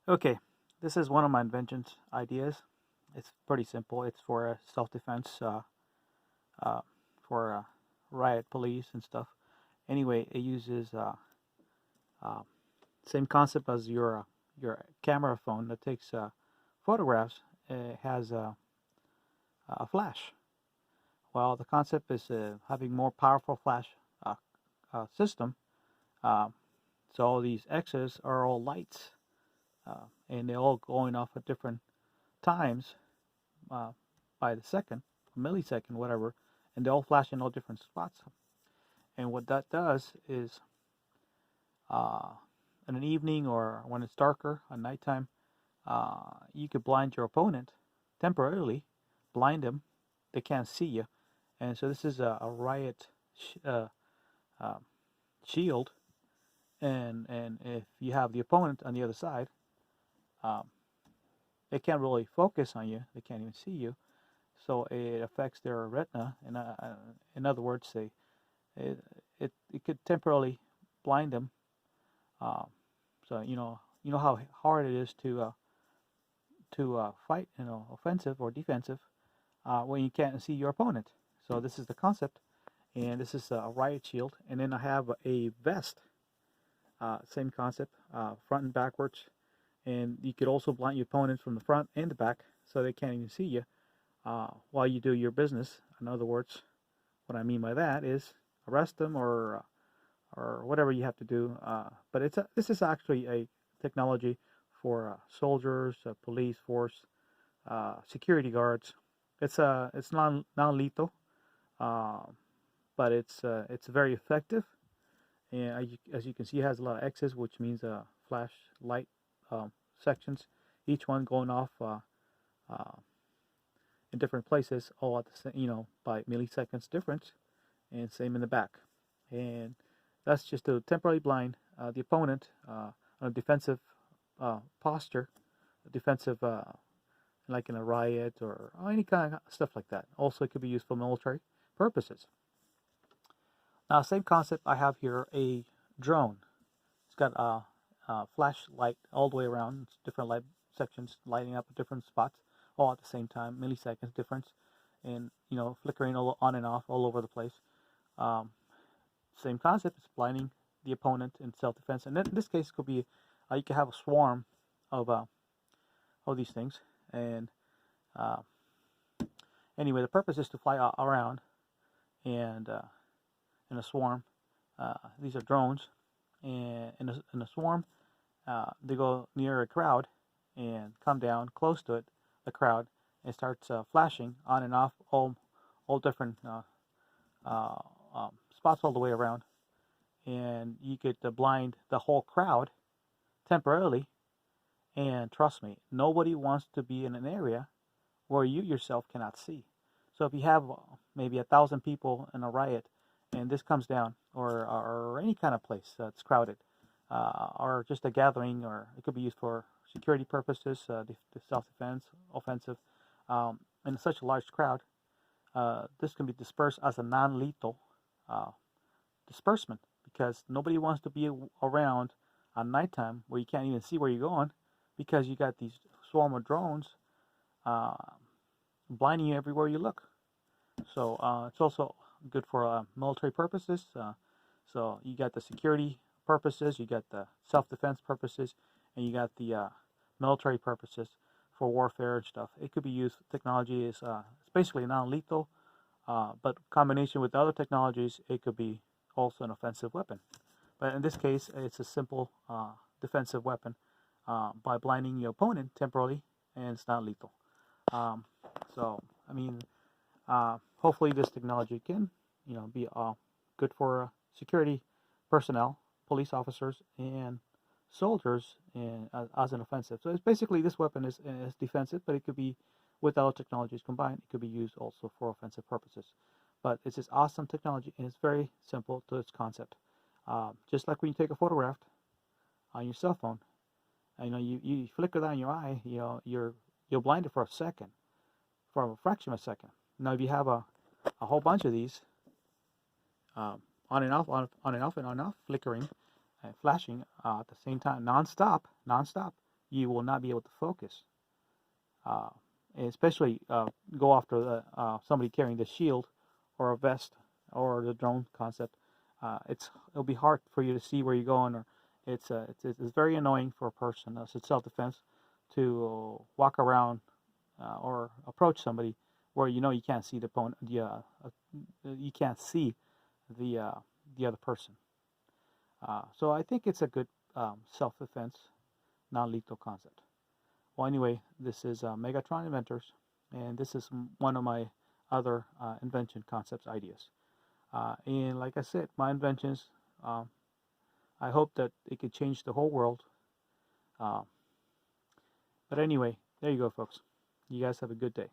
Okay, this is one of my inventions ideas. It's pretty simple. It's for self-defense, uh, for riot police and stuff. Anyway, it uses uh, same concept as your camera phone that takes photographs. It has a flash. Well, the concept is having more powerful flash uh, system. Uh, so all these X's are all lights, and they're all going off at different times uh, by the second, millisecond, whatever, and they all flash in all different spots. And what that does is, uh, in an evening or when it's darker at nighttime, you could blind your opponent temporarily, blind them. They can't see you, and so this is a riot uh, shield. And if you have the opponent on the other side, um, they can't really focus on you. They can't even see you, so it affects their retina. And in other words, it, it could temporarily blind them. Um, so you know how hard it is to fight, offensive or defensive, when you can't see your opponent. So this is the concept, and this is a riot shield. And then I have a vest, same concept, front and backwards. And you could also blind your opponent from the front and the back, so they can't even see you while you do your business. In other words, what I mean by that is arrest them or whatever you have to do. But this is actually a technology for soldiers, police force, security guards. It's non-lethal, uh, but it's very effective. And as you can see, it has a lot of X's, which means flash light sections, each one going off uh, in different places, all at the same, by milliseconds difference, and same in the back. And that's just to temporarily blind the opponent on a defensive posture, a defensive, like in a riot or any kind of stuff like that. Also, it could be used for military purposes. Now, same concept. I have here a drone. It's got a flashlight all the way around. It's different light sections lighting up at different spots, all at the same time, milliseconds difference, and flickering all on and off all over the place. Um, Same concept. It's blinding the opponent in self-defense, and in this case, it could be you could have a swarm of these things. And uh, anyway, the purpose is to fly around and in a swarm. These are drones, and in a swarm, they go near a crowd and come down close to it, the crowd, and starts flashing on and off all different uh, spots all the way around. And you could blind the whole crowd temporarily. And trust me, nobody wants to be in an area where you yourself cannot see. So if you have maybe 1,000 people in a riot, and this comes down, or any kind of place that's crowded, or just a gathering, or it could be used for security purposes, self-defense, offensive, in such a large crowd, this can be dispersed as a non-lethal uh, disbursement, because nobody wants to be around at nighttime where you can't even see where you're going, because you got these swarm of drones uh, blinding you everywhere you look. So it's also good for military purposes. So you got the security purposes, you got the self-defense purposes, and you got the military purposes for warfare and stuff. It could be used. Technology is it's basically non-lethal, but combination with other technologies, it could be also an offensive weapon. But in this case, it's a simple defensive weapon by blinding your opponent temporarily, and it's not lethal. Um, so, I mean, hopefully this technology can, be good for security personnel, police officers, and soldiers as an offensive. So it's basically this weapon is defensive, but it could be with other technologies combined. It could be used also for offensive purposes. But it's this awesome technology, and it's very simple to its concept. Just like when you take a photograph on your cell phone, you flicker that in your eye, you're blinded for a second, for a fraction of a second. Now, if you have a whole bunch of these on and off, on and off, and on and off, flickering and flashing at the same time, non-stop, you will not be able to focus, and especially go after somebody carrying the shield or a vest or the drone concept. It'll be hard for you to see where you're going, or it's very annoying for a person as it's self-defense to walk around or approach somebody where you know you can't see the opponent, you can't see the other person. So I think it's a good self-defense, non-lethal concept. Well, anyway, this is Megatron Inventors, and this is one of my other invention concepts ideas. And like I said, my inventions, I hope that it could change the whole world. But anyway, there you go, folks. You guys have a good day.